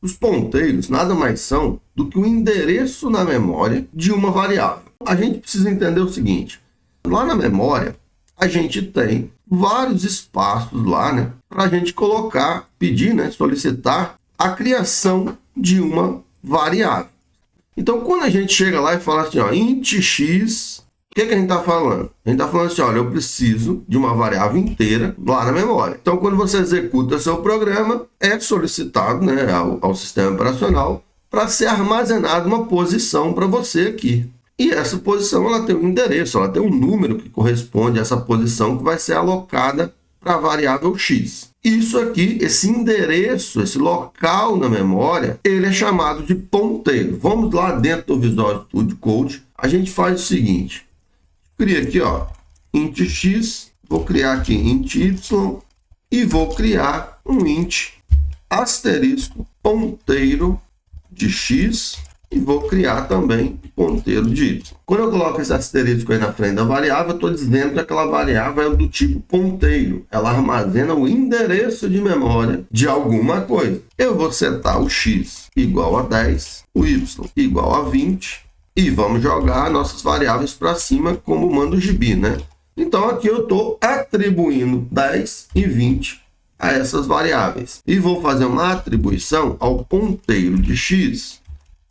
Os ponteiros nada mais são do que o endereço na memória de uma variável. A gente precisa entender o seguinte, lá na memória a gente tem vários espaços lá, né, para a gente colocar, pedir, né, solicitar a criação de uma variável. Então, quando a gente chega lá e fala assim, ó, int x, o que a gente está falando? A gente está falando assim, olha, eu preciso de uma variável inteira lá na memória. Então, quando você executa seu programa, é solicitado, né, ao sistema operacional para ser armazenada uma posição para você aqui. E essa posição ela tem um endereço, ela tem um número que corresponde a essa posição que vai ser alocada para a variável x. Isso aqui, esse endereço, esse local na memória, ele é chamado de ponteiro. Vamos lá dentro do Visual Studio Code, a gente faz o seguinte. Cria aqui, ó, int x, vou criar aqui int y e vou criar um int asterisco ponteiro de x e vou criar também ponteiro de y. Quando eu coloco esse asterisco aí na frente da variável, eu estou dizendo que aquela variável é do tipo ponteiro. Ela armazena o endereço de memória de alguma coisa. Eu vou setar o x igual a 10, o y igual a 20 e vamos jogar nossas variáveis para cima como manda o gibi, né? Então aqui eu estou atribuindo 10 e 20 a essas variáveis. E vou fazer uma atribuição ao ponteiro de x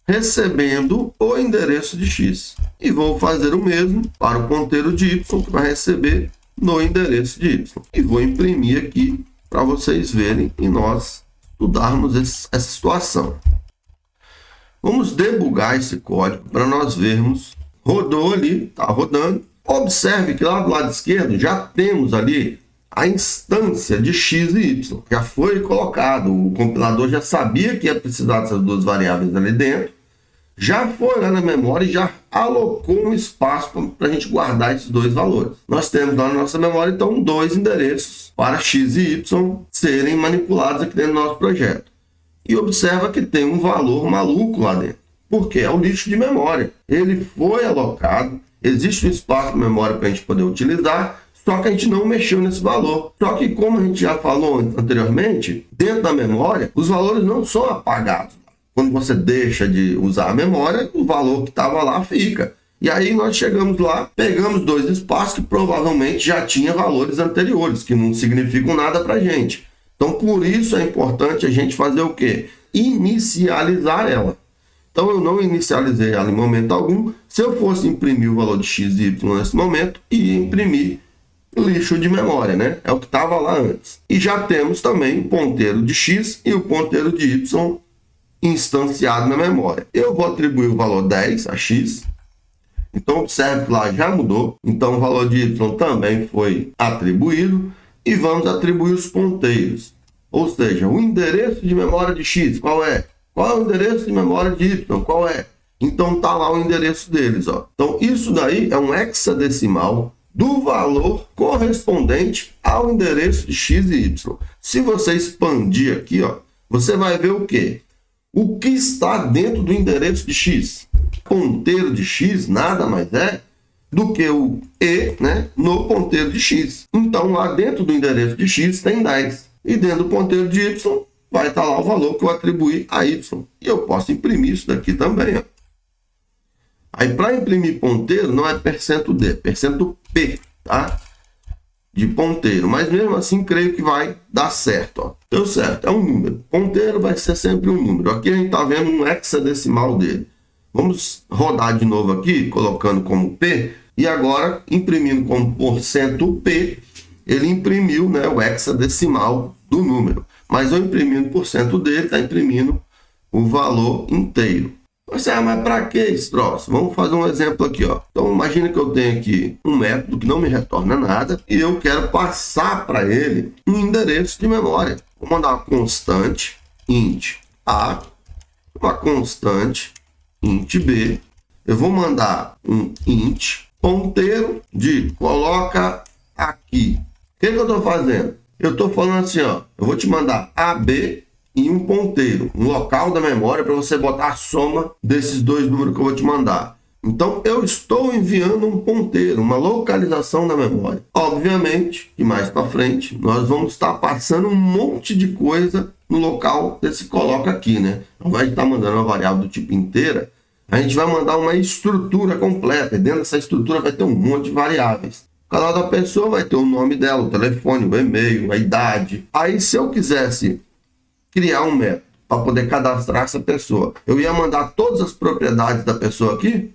recebendo o endereço de x. E vou fazer o mesmo para o ponteiro de y, que vai receber no endereço de y. E vou imprimir aqui para vocês verem e nós estudarmos essa situação. Vamos debugar esse código para nós vermos. Rodou ali, está rodando. Observe que lá do lado esquerdo já temos ali a instância de x e y. Já foi colocado, o compilador já sabia que ia precisar dessas duas variáveis ali dentro. Já foi lá na memória e já alocou um espaço para a gente guardar esses dois valores. Nós temos lá na nossa memória, então, dois endereços para x e y serem manipulados aqui dentro do nosso projeto. E observa que tem um valor maluco lá dentro. Porque é o lixo de memória. Ele foi alocado, existe um espaço de memória para a gente poder utilizar, só que a gente não mexeu nesse valor. Só que, como a gente já falou anteriormente, dentro da memória, os valores não são apagados. Quando você deixa de usar a memória, o valor que estava lá fica. E aí nós chegamos lá, pegamos dois espaços que provavelmente já tinham valores anteriores, que não significam nada para a gente. Então, por isso é importante a gente fazer o quê? Inicializar ela. Então, eu não inicializei ela em momento algum. Se eu fosse imprimir o valor de x e y nesse momento, ia imprimir lixo de memória, né? É o que estava lá antes. E já temos também o ponteiro de x e o ponteiro de y instanciado na memória. Eu vou atribuir o valor 10 a x. Então, observe que lá já mudou. Então, o valor de y também foi atribuído. E vamos atribuir os ponteiros. Ou seja, o endereço de memória de x, qual é? Qual é o endereço de memória de y? Qual é? Então, está lá o endereço deles, ó. Então, isso daí é um hexadecimal do valor correspondente ao endereço de x e y. Se você expandir aqui, ó, você vai ver o quê? O que está dentro do endereço de x. Ponteiro de x nada mais é do que o e, né, no ponteiro de x. Então, lá dentro do endereço de x tem 10. E dentro do ponteiro de y vai estar lá o valor que eu atribuí a y. E eu posso imprimir isso daqui também, ó. Aí, para imprimir ponteiro, não é %d, é %p, tá? De ponteiro. Mas mesmo assim, creio que vai dar certo, ó. Deu certo, é um número. Ponteiro vai ser sempre um número. Aqui a gente está vendo um hexadecimal dele. Vamos rodar de novo aqui, colocando como p. E agora, imprimindo como %p, ele imprimiu, né, o hexadecimal do número. Mas eu imprimindo % dele, está imprimindo o valor inteiro. Mas para que esse troço? Vamos fazer um exemplo aqui, ó. Então, imagina que eu tenho aqui um método que não me retorna nada e eu quero passar para ele um endereço de memória. Vou mandar uma constante int a, uma constante int b. Eu vou mandar um int ponteiro de coloca aqui. O que eu estou fazendo? Eu estou falando assim, ó. Eu vou te mandar AB e um ponteiro, um local da memória para você botar a soma desses dois números que eu vou te mandar. Então, eu estou enviando um ponteiro, uma localização na memória. Obviamente, que mais para frente, nós vamos estar passando um monte de coisa no local desse coloca aqui, né? Ao invés de estar mandando uma variável do tipo inteira, a gente vai mandar uma estrutura completa. E dentro dessa estrutura vai ter um monte de variáveis. Cada da pessoa vai ter o nome dela, o telefone, o e-mail, a idade. Aí, se eu quisesse criar um método para poder cadastrar essa pessoa, eu ia mandar todas as propriedades da pessoa aqui?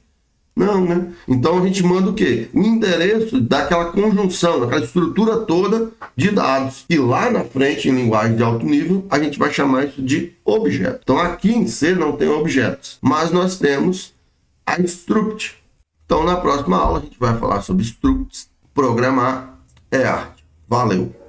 Não, né? Então a gente manda o quê? O endereço daquela conjunção, daquela estrutura toda de dados. E lá na frente, em linguagem de alto nível, a gente vai chamar isso de objeto. Então aqui em C não tem objetos, mas nós temos a struct. Então na próxima aula a gente vai falar sobre structs. Programar é arte. Valeu!